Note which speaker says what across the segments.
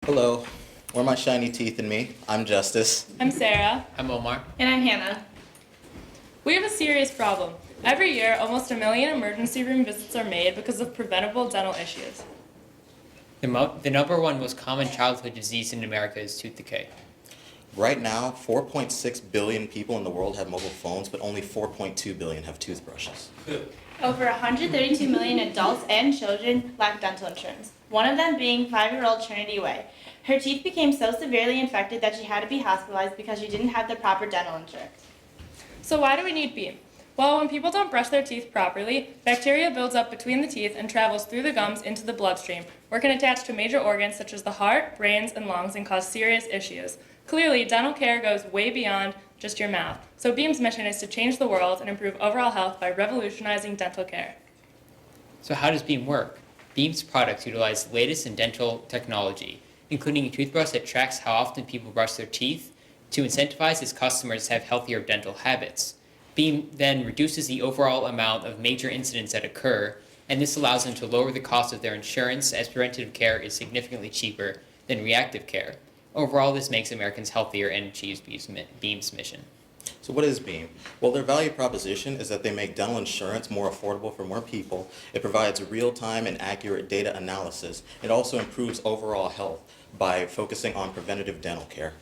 Speaker 1: Hello, wear my shiny teeth in me. I'm Justice.
Speaker 2: I'm Sarah.
Speaker 3: I'm Omar.
Speaker 4: And I'm Hannah.
Speaker 2: We have a serious problem. Every year, almost 1 million emergency room visits are made because of preventable dental issues.
Speaker 3: The number one most common childhood disease in America is tooth decay.
Speaker 1: Right now, 4.6 billion people in the world have mobile phones, but only 4.2 billion have toothbrushes.
Speaker 4: Over 132 million adults and children lack dental insurance, one of them being 5-year-old Trinity Way. Her teeth became so severely infected that she had to be hospitalized because she didn't have the proper dental insurance.
Speaker 2: So why do we need Beam? Well, when people don't brush their teeth properly, bacteria builds up between the teeth and travels through the gums into the bloodstream, where it can attach to major organs such as the heart, brains, and lungs and cause serious issues. Clearly, dental care goes way beyond just your mouth. So Beam's mission is to change the world and improve overall health by revolutionizing dental care.
Speaker 3: So how does Beam work? Beam's products utilize the latest in dental technology, including a toothbrush that tracks how often people brush their teeth to incentivize its customers to have healthier dental habits. Beam then reduces the overall amount of major incidents that occur, and this allows them to lower the cost of their insurance as preventative care is significantly cheaper than reactive care. Overall, this makes Americans healthier and achieves Beam's mission.
Speaker 1: So what is Beam? Well, their value proposition is that they make dental insurance more affordable for more people. It provides real-time and accurate data analysis. It also improves overall health by focusing on preventative dental care.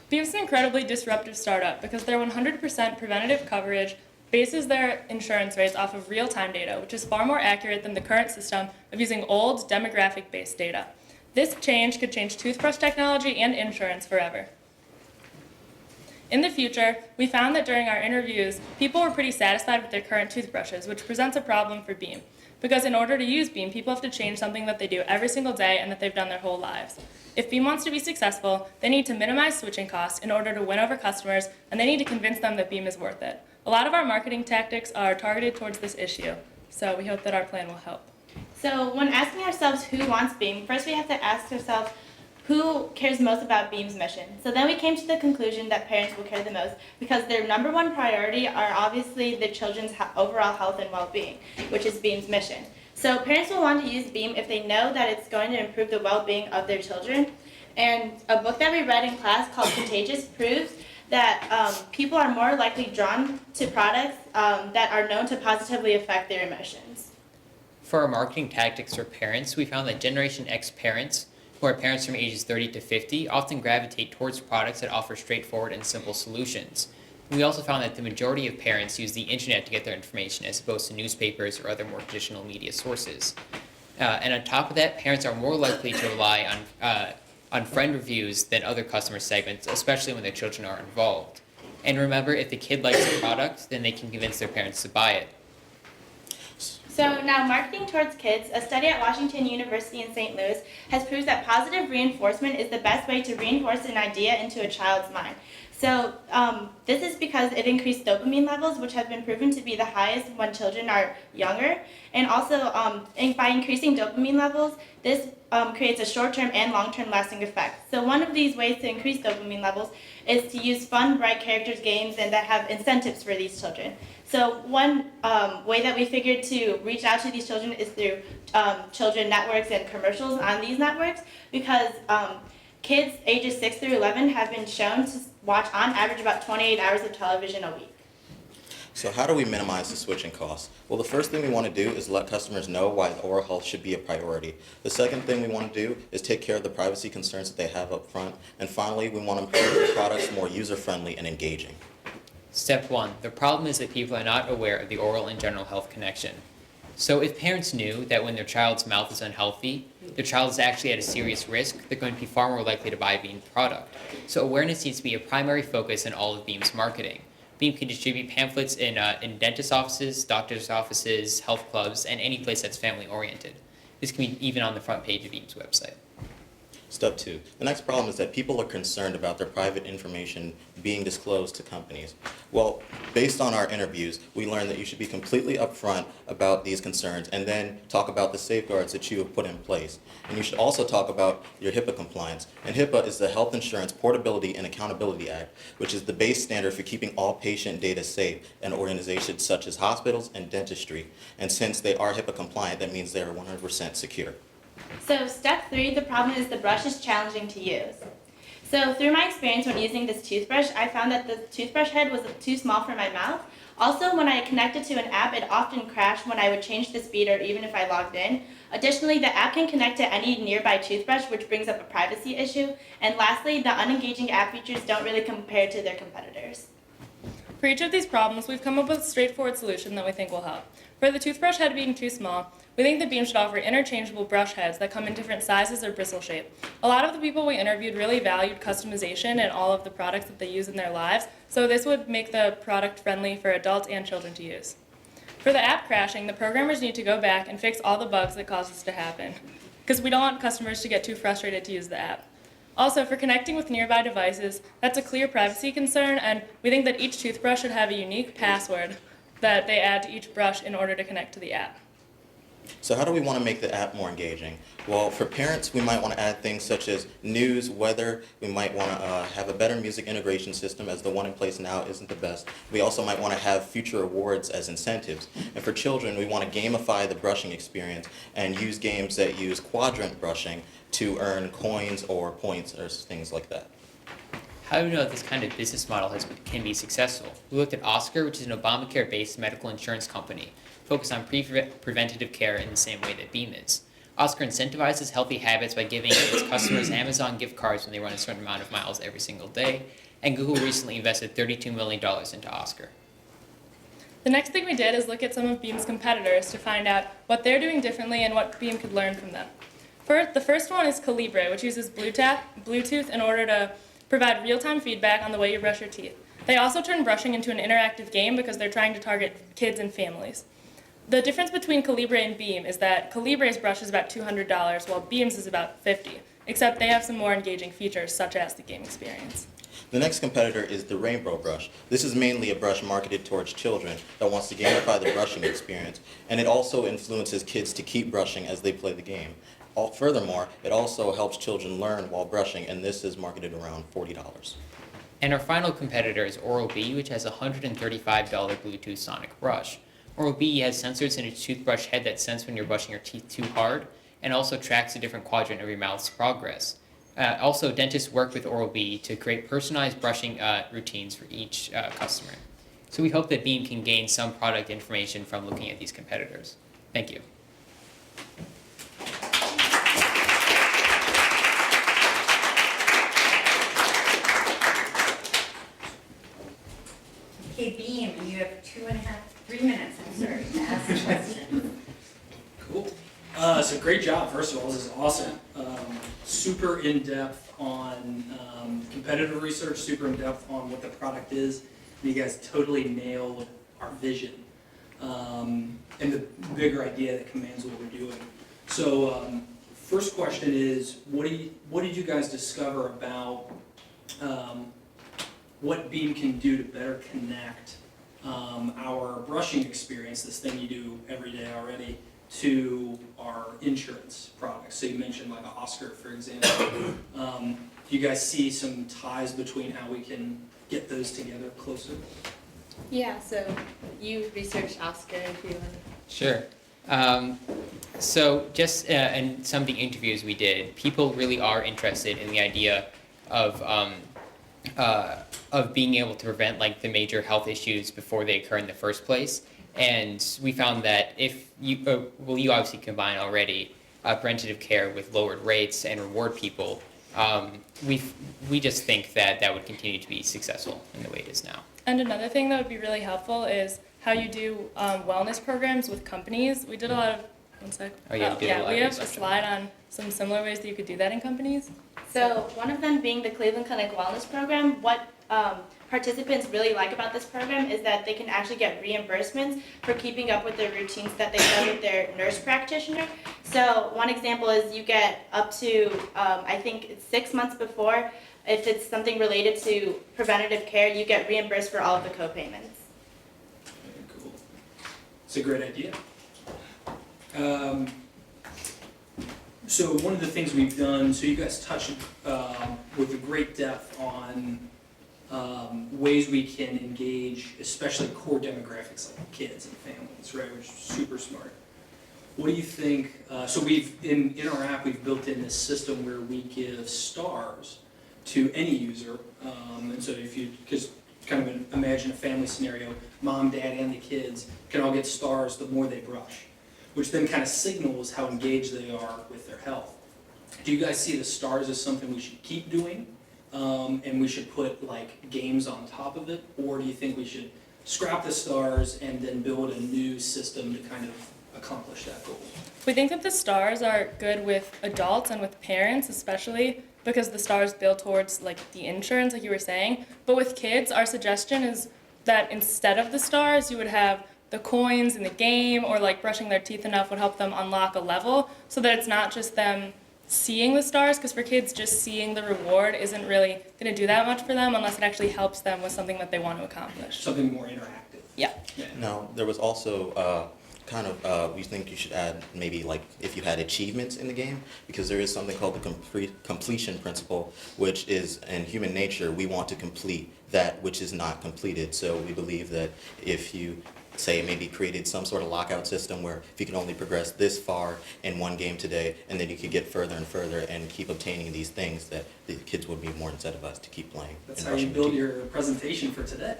Speaker 2: Beam's an incredibly disruptive startup because their 100% preventative coverage bases their insurance rates off of real-time data, which is far more accurate than the current system of using old demographic-based data. This change could change toothbrush technology and insurance forever. In the future, we found that during our interviews, people were pretty satisfied with their current toothbrushes, which presents a problem for Beam. Because in order to use Beam, people have to change something that they do every single day and that they've done their whole lives. If Beam wants to be successful, they need to minimize switching costs in order to win over customers, and they need to convince them that Beam is worth it. A lot of our marketing tactics are targeted towards this issue, so we hope that our plan will help.
Speaker 4: So when asking ourselves who wants Beam, first we have to ask ourselves who cares most about Beam's mission. So then we came to the conclusion that parents will care the most because their number one priority are obviously the children's overall health and well-being, which is Beam's mission. So parents will want to use Beam if they know that it's going to improve the well-being of their children. And a book that we read in class called Contagious proves that people are more likely drawn to products that are known to positively affect their emotions.
Speaker 3: For our marketing tactics for parents, we found that Generation X parents, who are parents from ages 30 to 50, often gravitate towards products that offer straightforward and simple solutions. We also found that the majority of parents use the internet to get their information as opposed to newspapers or other more traditional media sources. And on top of that, parents are more likely to rely on friend reviews than other customer segments, especially when their children are involved. And remember, if the kid likes the product, then they can convince their parents to buy it.
Speaker 4: So now marketing towards kids, a study at Washington University in St. Louis has proved that positive reinforcement is the best way to reinforce an idea into a child's mind. So this is because it increased dopamine levels, which have been proven to be the highest when children are younger. And also by increasing dopamine levels, this creates a short-term and long-term lasting effect. So one of these ways to increase dopamine levels is to use fun, bright characters games and that have incentives for these children. So one way that we figured to reach out to these children is through children networks and commercials on these networks because kids ages 6 through 11 have been shown to watch on average about 28 hours of television a week.
Speaker 1: So how do we minimize the switching costs? Well, the first thing we want to do is let customers know why oral health should be a priority. The second thing we want to do is take care of the privacy concerns that they have up front. And finally, we want to make the products more user-friendly and engaging.
Speaker 3: Step 1. The problem is that people are not aware of the oral and general health connection. So if parents knew that when their child's mouth is unhealthy, their child is actually at a serious risk, they're going to be far more likely to buy a Beam product. So awareness needs to be a primary focus in all of Beam's marketing. Beam can distribute pamphlets in dentist offices, doctor's offices, health clubs, and any place that's family-oriented. This can be even on the front page of Beam's website.
Speaker 1: Step 2. The next problem is that people are concerned about their private information being disclosed to companies. Well, based on our interviews, we learned that you should be completely upfront about these concerns and then talk about the safeguards that you have put in place. And you should also talk about your HIPAA compliance. And HIPAA is the Health Insurance Portability and Accountability Act, which is the base standard for keeping all patient data safe in organizations such as hospitals and dentistry. And since they are HIPAA compliant, that means they are 100% secure.
Speaker 4: So step 3, the problem is the brush is challenging to use. So through my experience when using this toothbrush, I found that the toothbrush head was too small for my mouth. Also, when I connected to an app, it often crashed when I would change the speed or even if I logged in. Additionally, the app can connect to any nearby toothbrush, which brings up a privacy issue. And lastly, the unengaging app features don't really compare to their competitors.
Speaker 2: For each of these problems, we've come up with a straightforward solution that we think will help. For the toothbrush head being too small, we think the Beam should offer interchangeable brush heads that come in different sizes or bristle shape. A lot of the people we interviewed really valued customization in all of the products that they use in their lives, so this would make the product friendly for adults and children to use. For the app crashing, the programmers need to go back and fix all the bugs that cause this to happen, because we don't want customers to get too frustrated to use the app. Also, for connecting with nearby devices, that's a clear privacy concern, and we think that each toothbrush should have a unique password that they add to each brush in order to connect to the app.
Speaker 1: So how do we want to make the app more engaging? Well, for parents, we might want to add things such as news, weather. We might want to have a better music integration system, as the one in place now isn't the best. We also might want to have future rewards as incentives. And for children, we want to gamify the brushing experience and use games that use quadrant brushing to earn coins or points or things like that.
Speaker 3: How do we know that this kind of business model can be successful? We looked at Oscar, which is an Obamacare-based medical insurance company, focused on preventative care in the same way that Beam is. Oscar incentivizes healthy habits by giving its customers Amazon gift cards when they run a certain amount of miles every single day, and Google recently invested $32 million into Oscar.
Speaker 2: The next thing we did is look at some of Beam's competitors to find out what they're doing differently and what Beam could learn from them. The first one is Calibre, which uses Bluetooth in order to provide real-time feedback on the way you brush your teeth. They also turn brushing into an interactive game because they're trying to target kids and families. The difference between Calibre and Beam is that Calibre's brush is about $200, while Beam's is about $50, except they have some more engaging features, such as the game experience.
Speaker 1: The next competitor is the Rainbow Brush. This is mainly a brush marketed towards children that wants to gamify the brushing experience, and it also influences kids to keep brushing as they play the game. Furthermore, it also helps children learn while brushing, and this is marketed around $40.
Speaker 3: And our final competitor is Oral-B, which has a $135 Bluetooth sonic brush. Oral-B has sensors in its toothbrush head that sense when you're brushing your teeth too hard, and also tracks a different quadrant of your mouth's progress. Also, dentists work with Oral-B to create personalized brushing routines for each customer. So we hope that Beam can gain some product information from looking at these competitors. Thank you.
Speaker 5: Okay, Beam, you have 3 minutes, I'm sorry, to ask a question.
Speaker 6: Cool. So great job, first of all, this is awesome. Super in-depth on competitive research, super in-depth on what the product is. And you guys totally nailed our vision and the bigger idea that commands what we're doing. So first question is, what did you guys discover about what Beam can do to better connect our brushing experience, this thing you do every day already, to our insurance products? So you mentioned like Oscar, for example. Do you guys see some ties between how we can get those together closer?
Speaker 4: Yeah, so you researched Oscar if you want.
Speaker 3: Sure. So just in some of the interviews we did, people really are interested in the idea of being able to prevent like the major health issues before they occur in the first place. And we found that if you, you obviously combine already preventative care with lowered rates and reward people, we just think that that would continue to be successful in the way it is now.
Speaker 2: And another thing that would be really helpful is how you do wellness programs with companies. We did a lot of, one sec.
Speaker 3: Oh, yeah, we did a lot of
Speaker 2: we have a
Speaker 3: research.
Speaker 2: slide on some similar ways that you could do that in companies.
Speaker 4: So one of them being the Cleveland Clinic Wellness Program. What participants really like about this program is that they can actually get reimbursements for keeping up with their routines that they've done with their nurse practitioner. So one example is you get up to, I think it's 6 months before, if it's something related to preventative care, you get reimbursed for all of the co-payments.
Speaker 6: Very cool. It's a great idea. So one of the things we've done, so you guys touched with a great depth on ways we can engage, especially core demographics like kids and families, right, which is super smart. What do you think, so in our app, we've built in this system where we give stars to any user. And so if you just kind of imagine a family scenario, mom, dad, and the kids can all get stars the more they brush, which then kind of signals how engaged they are with their health. Do you guys see the stars as something we should keep doing? And we should put like games on top of it? Or do you think we should scrap the stars and then build a new system to kind of accomplish that goal?
Speaker 2: We think that the stars are good with adults and with parents especially because the stars build towards like the insurance, like you were saying. But with kids, our suggestion is that instead of the stars, you would have the coins in the game, or like brushing their teeth enough would help them unlock a level, so that it's not just them seeing the stars, because for kids, just seeing the reward isn't really going to do that much for them unless it actually helps them with something that they want to accomplish.
Speaker 6: Something more interactive.
Speaker 2: Yeah.
Speaker 1: Now, there was also we think you should add maybe like if you had achievements in the game, because there is something called the completion principle, which is in human nature, we want to complete that which is not completed. So we believe that if you say maybe created some sort of lockout system where if you can only progress this far in one game today, and then you could get further and further and keep obtaining these things, that the kids would be more incentivized to keep playing.
Speaker 6: That's
Speaker 1: and
Speaker 6: how you
Speaker 1: brushing their
Speaker 6: build
Speaker 1: teeth.
Speaker 6: your presentation for today.